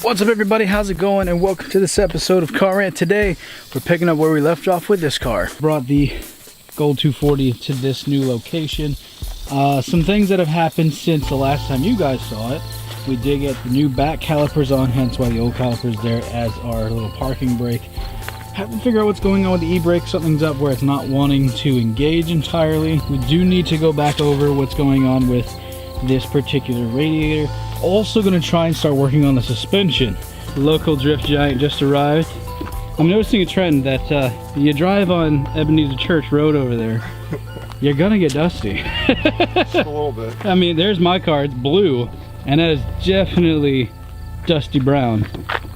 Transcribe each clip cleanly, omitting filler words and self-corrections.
What's up everybody, how's it going, and welcome to this episode of Car Rant. Today we're picking up where we left off with this car. Brought the Gold 240 to this new location. Some things that have happened since the last time you guys saw it. We did get the new back calipers on, hence why the old calipers there as our little parking brake. Have to figure out what's going on with the e-brake. Something's up where it's not wanting to engage entirely. We do need to go back over what's going on with this particular radiator. Also going to try and start working on the suspension. The local drift giant just arrived. I'm noticing a trend that you drive on Ebenezer Church Road over there, you're gonna get dusty. Just a little bit. I mean, there's my car, it's blue, and that is definitely dusty brown.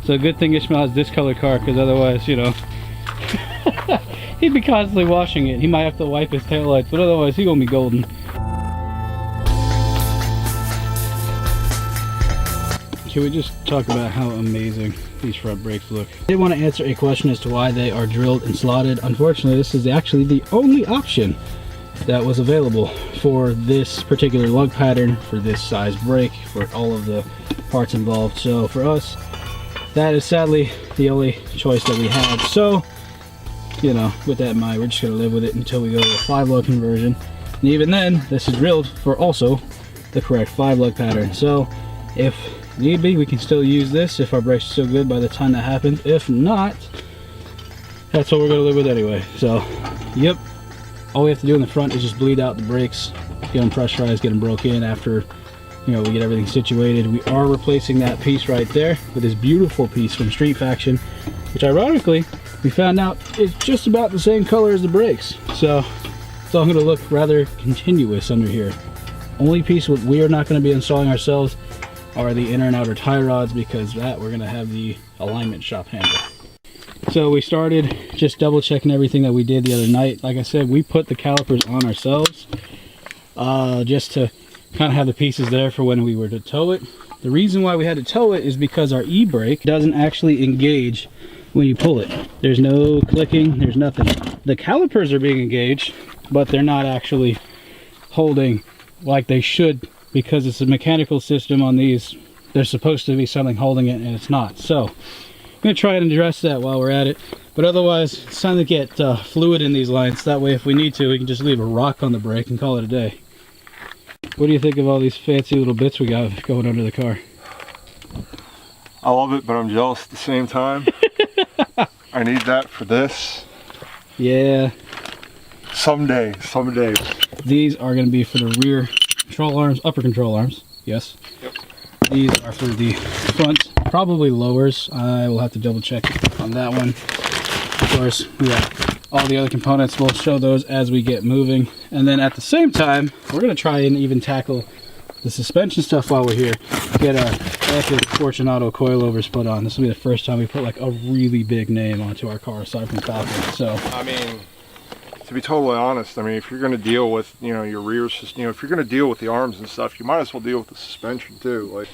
So good thing Ishmael has this color car, because otherwise, you know, he'd be constantly washing it. He might have to wipe his taillights, but otherwise he's gonna be golden. Can we just talk about how amazing these front brakes look? I did want to answer a question as to why they are drilled and slotted. Unfortunately, this is actually the only option that was available for this particular lug pattern, for this size brake, for all of the parts involved. So for us, that is sadly the only choice that we had. So, you know, with that in mind, we're just going to live with it until we go to a 5-lug conversion. And even then, this is drilled for also the correct 5-lug pattern. So if need be, we can still use this if our brakes are still good by the time that happens. If not, that's what we're going to live with anyway. So, yep. All we have to do in the front is just bleed out the brakes, get them pressurized, get them broke in after, you know, we get everything situated. We are replacing that piece right there with this beautiful piece from Street Faction, which ironically, we found out is just about the same color as the brakes. So, it's all going to look rather continuous under here. Only piece we are not going to be installing ourselves are the inner and outer tie rods, because that we're going to have the alignment shop handle. So we started just double checking everything that we did the other night. Like I said, we put the calipers on ourselves just to kind of have the pieces there for when we were to tow it. The reason why we had to tow it is because our e-brake doesn't actually engage when you pull it. There's no clicking, there's nothing. The calipers are being engaged, but they're not actually holding like they should, because it's a mechanical system on these. There's supposed to be something holding it and it's not. So I'm going to try and address that while we're at it. But otherwise, it's time to get fluid in these lines. That way if we need to, we can just leave a rock on the brake and call it a day. What do you think of all these fancy little bits we got going under the car? I love it, but I'm jealous at the same time. I need that for this. Yeah. Someday. These are going to be for the rear control arms, upper control arms, yes. Yep. These are for the front, probably lowers. I will have to double check on that one. Of course, we got all the other components. We'll show those as we get moving. And then at the same time, we're going to try and even tackle the suspension stuff while we're here. Get our epic Fortunato coilovers put on. This will be the first time we put like a really big name onto our car aside from Falcon. So, I mean, to be totally honest, I mean, if you're going to deal with, you know, your rear, you know, if you're going to deal with the arms and stuff, you might as well deal with the suspension too. Like,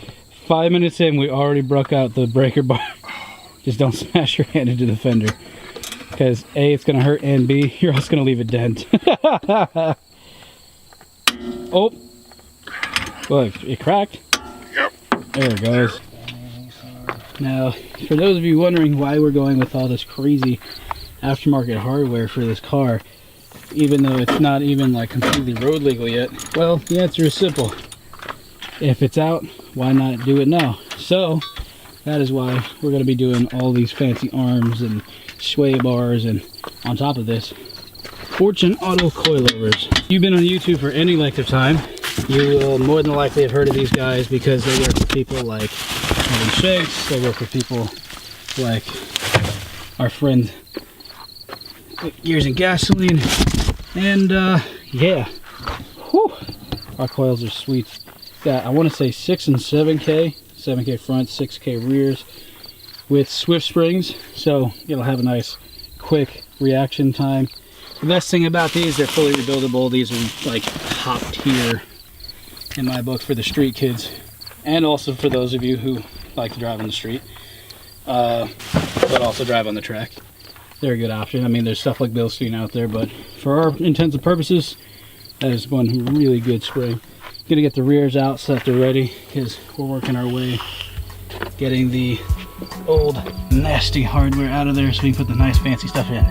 5 minutes in, we already broke out the breaker bar. Just don't smash your hand into the fender, because A, it's going to hurt, and B, you're also going to leave a dent. Oh, well, it cracked. Yep. There it goes. Now, for those of you wondering why we're going with all this crazy aftermarket hardware for this car, even though it's not even like completely road legal yet, well, the answer is simple. If it's out, why not do it now? So that is why we're going to be doing all these fancy arms and sway bars, and on top of this, Fortunato coilovers. If you've been on YouTube for any length of time, you will more than likely have heard of these guys, because they work for people like Kevin Shanks, they work for people like our friend Gears and Gasoline, and yeah, whew, our coils are sweet. Got, I want to say 6 and 7K front, 6K rears with swift springs, so it'll have a nice quick reaction time. The best thing about these, they're fully rebuildable. These are like top tier in my book for the street kids, and also for those of you who like to drive on the street, but also drive on the track. They're a good option. I mean, there's stuff like Bilstein out there, but for our intents and purposes, that is one really good spring. Gonna get the rears out so that they're ready, because we're working our way getting the old nasty hardware out of there so we can put the nice fancy stuff in.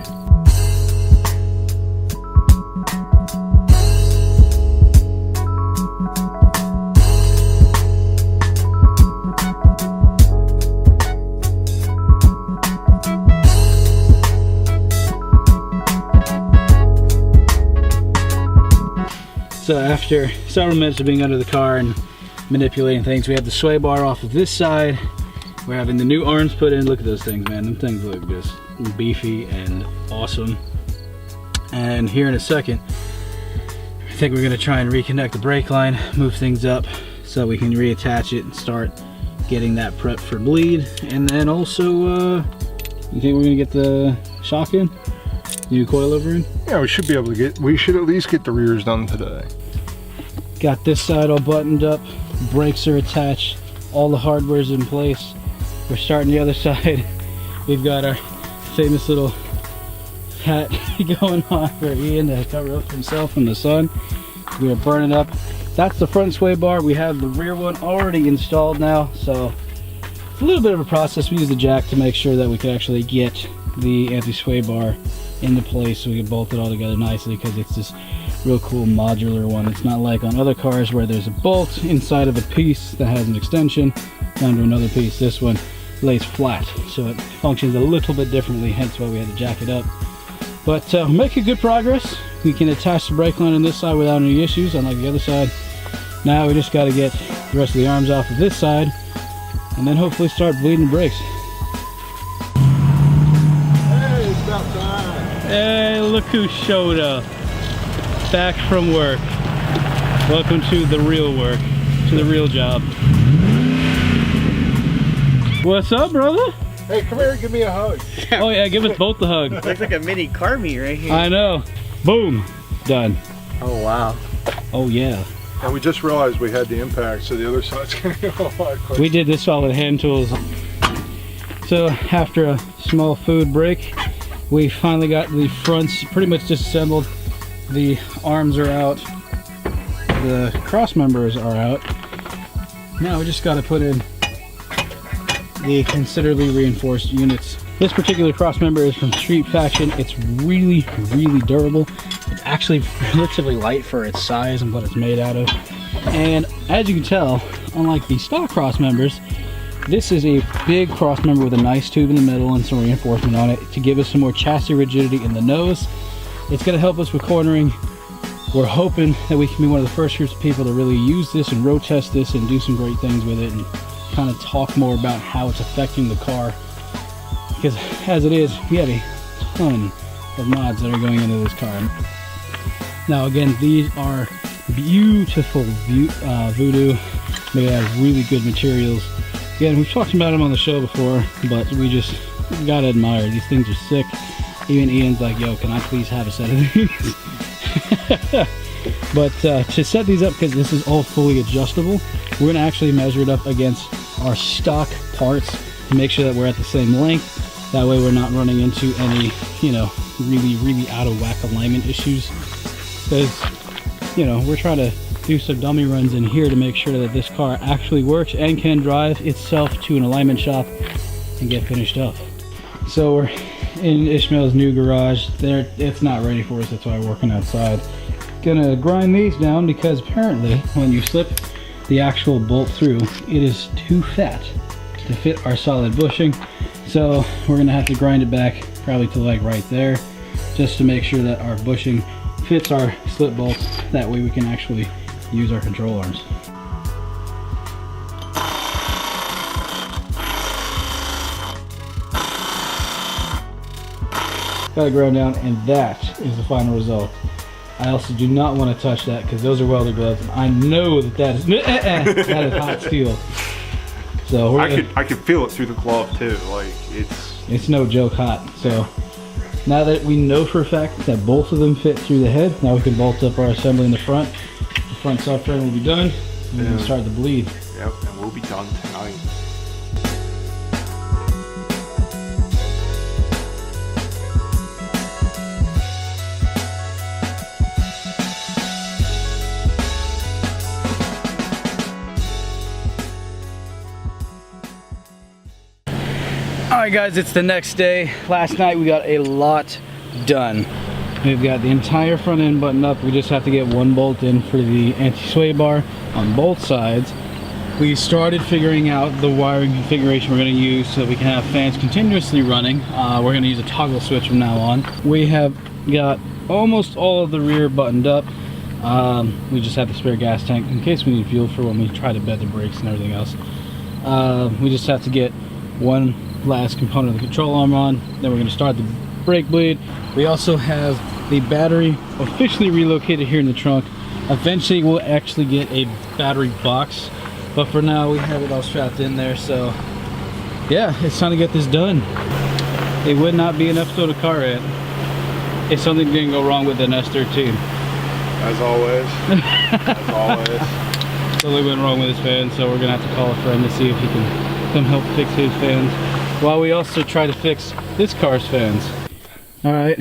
So after several minutes of being under the car and manipulating things, we have the sway bar off of this side. We're having the new arms put in. Look at those things, man. Them things look just beefy and awesome. And here in a second, I think we're gonna try and reconnect the brake line, move things up so we can reattach it and start getting that prep for bleed. And then also, you think we're gonna get the shock in? New coilover in? Yeah, we should be able to get, we should at least get the rears done today. Got this side all buttoned up, brakes are attached, all the hardware's in place. We're starting the other side. We've got our famous little hat going on for Ian to cover up himself from the sun. We are burning up. That's the front sway bar. We have the rear one already installed now, so it's a little bit of a process. We use the jack to make sure that we can actually get the anti-sway bar into place so we can bolt it all together nicely, because it's this real cool modular one. It's not like on other cars where there's a bolt inside of a piece that has an extension down to another piece. This one lays flat, so it functions a little bit differently, hence why we had to jack it up. But we're making good progress. We can attach the brake line on this side without any issues, unlike the other side. Now we just got to get the rest of the arms off of this side and then hopefully start bleeding brakes. Hey, it's about time. Hey, look who showed up. Back from work. Welcome to the real work, to the real job. What's up, brother? Hey, come here and give me a hug. Oh yeah, give us both the hug. Looks like a mini car meet right here. I know. Boom. Done. Oh wow. Oh yeah. And we just realized we had the impact, so the other side's gonna go a lot quicker. We did this all with hand tools. So after a small food break, we finally got the fronts pretty much disassembled. The arms are out. The cross members are out. Now we just got to put in the considerably reinforced units. This particular cross member is from Street Faction. It's really, really durable. It's actually relatively light for its size and what it's made out of. And as you can tell, unlike the stock cross members, this is a big cross member with a nice tube in the middle and some reinforcement on it to give us some more chassis rigidity in the nose. It's going to help us with cornering. We're hoping that we can be one of the first groups of people to really use this and road test this and do some great things with it and kind of talk more about how it's affecting the car. Because as it is, we have a ton of mods that are going into this car. Now again, these are beautiful Voodoo made out of really good materials. Again, we've talked about them on the show before, but we gotta admire. These things are sick. Even Ian's like, yo, can I please have a set of these? But to set these up, because this is all fully adjustable, we're going to actually measure it up against our stock parts to make sure that we're at the same length. That way we're not running into any, you know, really, really out of whack alignment issues. Because, you know, we're trying to do some dummy runs in here to make sure that this car actually works and can drive itself to an alignment shop and get finished up. So we're in Ishmael's new garage. There, it's not ready for us, that's why we're working outside. Gonna grind these down because apparently when you slip the actual bolt through, it is too fat to fit our solid bushing. So we're gonna have to grind it back probably to like right there, just to make sure that our bushing fits our slip bolts. That way we can actually use our control arms. Got it ground down, and that is the final result. I also do not want to touch that because those are welder gloves. And I know that is hot steel. So I could feel it through the glove too. Like it's no joke hot. So now that we know for a fact that both of them fit through the head, now we can bolt up our assembly in the front. The front subframe will be done, and we can start the bleed. Yep, and we'll be done tonight. Alright guys, it's the next day. Last night we got a lot done. We've got the entire front end buttoned up. We just have to get one bolt in for the anti-sway bar on both sides. We started figuring out the wiring configuration we're going to use so that we can have fans continuously running. We're going to use a toggle switch from now on. We have got almost all of the rear buttoned up. We just have the spare gas tank in case we need fuel for when we try to bed the brakes and everything else. We just have to get one last component of the control arm on. Then we're going to start the brake bleed. We also have the battery officially relocated here in the trunk. Eventually we'll actually get a battery box, but for now we have it all strapped in there. So yeah, it's time to get this done. It would not be an episode of Car Rant if something didn't go wrong with an S13. As always. As always. Something went wrong with his fans, so we're gonna have to call a friend to see if he can come help fix his fans while we also try to fix this car's fans. All right,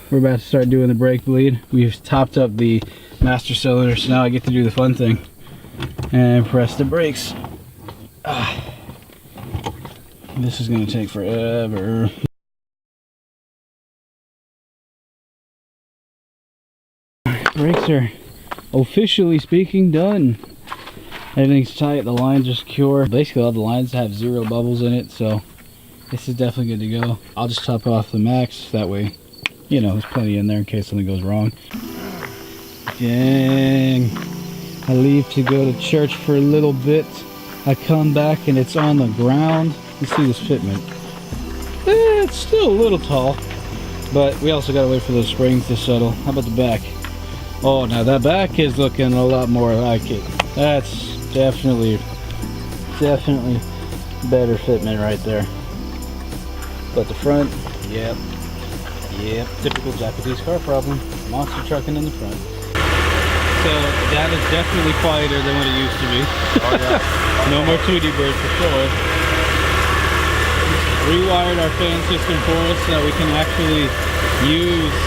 we're about to start doing the brake bleed. We've topped up the master cylinder, so now I get to do the fun thing and press the brakes. This is gonna take forever. Brakes are officially speaking done. Everything's tight, the lines are secure. Basically all the lines have 0 bubbles in it, so this is definitely good to go. I'll just top off the max, that way, you know, there's plenty in there in case something goes wrong. Dang. I leave to go to church for a little bit. I come back and it's on the ground. Let's see this fitment. It's still a little tall, but we also gotta wait for those springs to settle. How about the back? Oh, now that back is looking a lot more like it. That's definitely better fitment right there. But the front, yep, typical Japanese car problem. Monster trucking in the front. So that is definitely quieter than what it used to be. Oh yeah. No more Tweety Bird for sure. Rewired our fan system for us so that we can actually use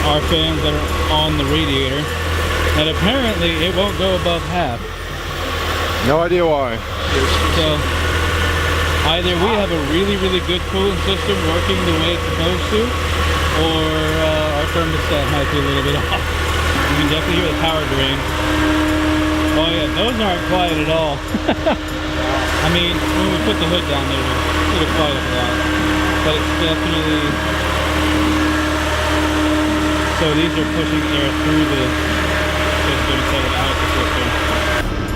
our fans that are on the radiator, and apparently it won't go above half. No idea why. So either we have a really good cooling system working the way it's supposed to, or our thermostat might be a little bit off. You can definitely hear the power drain. Oh yeah, those aren't quiet at all. I mean, when we put the hood down there, it'll quiet a lot, but it's definitely. So these are pushing air through the system instead of out the system.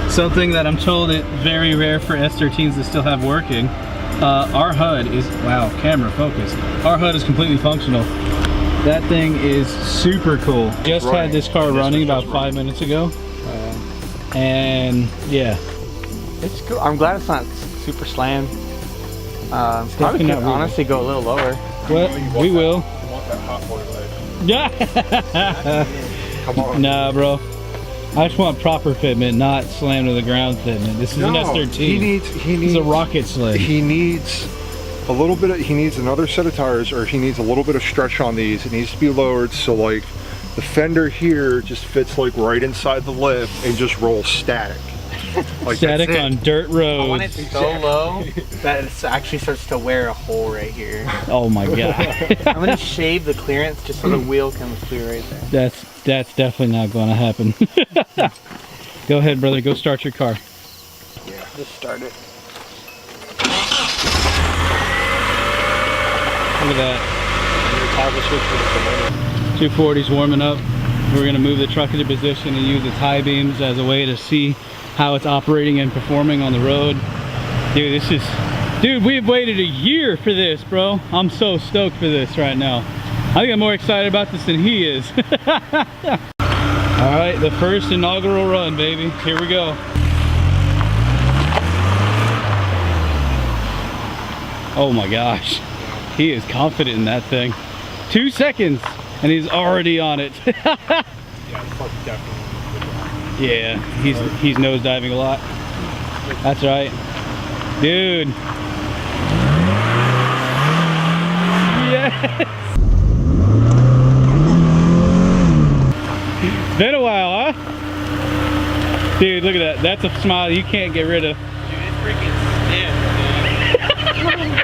Something that I'm told is very rare for S13s to still have working. Our HUD is, wow, camera focus. Our HUD is completely functional. That thing is super cool. Just had this car running about 5 minutes ago. And yeah. It's cool. I'm glad it's not super slammed. Probably could honestly go a little lower. Well, we will. You want that hot boy leg. Yeah. Come on. Nah, bro. I just want proper fitment, not slam to the ground fitment. This is an S13. He needs a rocket sled. He needs a little bit of, he needs another set of tires, or he needs a little bit of stretch on these. It needs to be lowered so like the fender here just fits like right inside the lip and just rolls static. Like static on dirt roads. I want it so low that it actually starts to wear a hole right here. Oh my god. I'm gonna shave the clearance just so the wheel comes through right there. That's definitely not going to happen. Go ahead, brother. Go start your car. Yeah, just start it. Look at that. 240's warming up. We're gonna move the truck into position and use its high beams as a way to see how it's operating and performing on the road. Dude, we've waited a year for this, bro. I'm so stoked for this right now. I think I'm more excited about this than he is. All right, the first inaugural run, baby. Here we go. Oh my gosh. He is confident in that thing. 2 seconds and he's already on it. Yeah, he's nosediving a lot. That's right. Dude. Yes. Been a while, huh? Dude, look at that. That's a smile you can't get rid of. Dude, it's freaking stiff, man.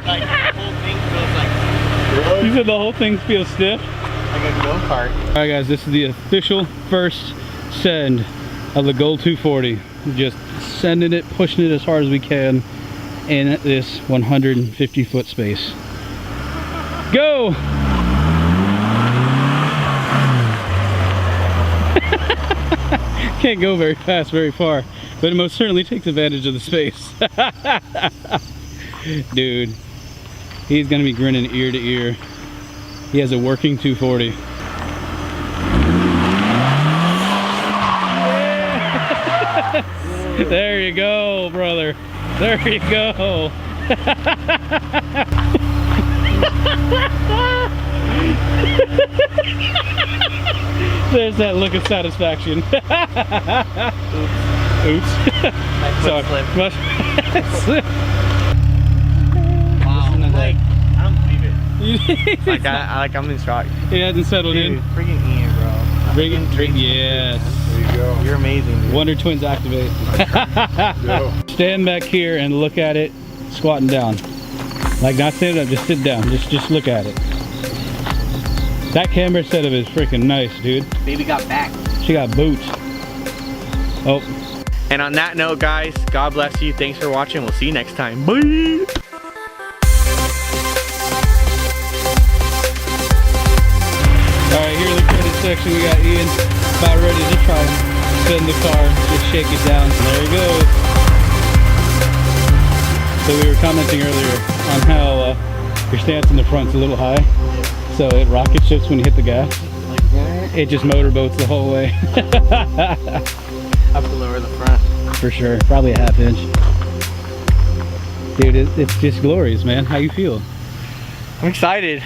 Like the whole thing feels like. You said the whole thing feels stiff? Like a go-kart. Alright guys, this is the official first send of the Gold 240. Just sending it, pushing it as hard as we can in this 150 foot space. Go! Can't go very fast, very far, but it most certainly takes advantage of the space. Dude, he's gonna be grinning ear to ear. He has a working 240. Yeah. There you go, brother. There you go. There's that look of satisfaction. Oops. My foot slipped. Wow. Like, I don't believe it. I'm in shock. It hasn't settled Dude, in. freaking Ian, bro. Yes. There you go. You're amazing, dude. Wonder Twins activate. Stand back here and look at it, squatting down. Like not standing up, just sit down. Just look at it. That camera setup is freaking nice, dude. Baby got back. She got boots. Oh. And on that note, guys, God bless you. Thanks for watching. We'll see you next time. Bye. Alright, here's the credit section. We got Ian about ready to try and spin the car. Just shake it down. There he goes. So we were commenting earlier on how your stance in the front's a little high. So it rocket ships when you hit the gas. It just motorboats the whole way. Have to lower the front. For sure. Probably a ½ inch. Dude, it's just glorious, man. How you feel? I'm excited.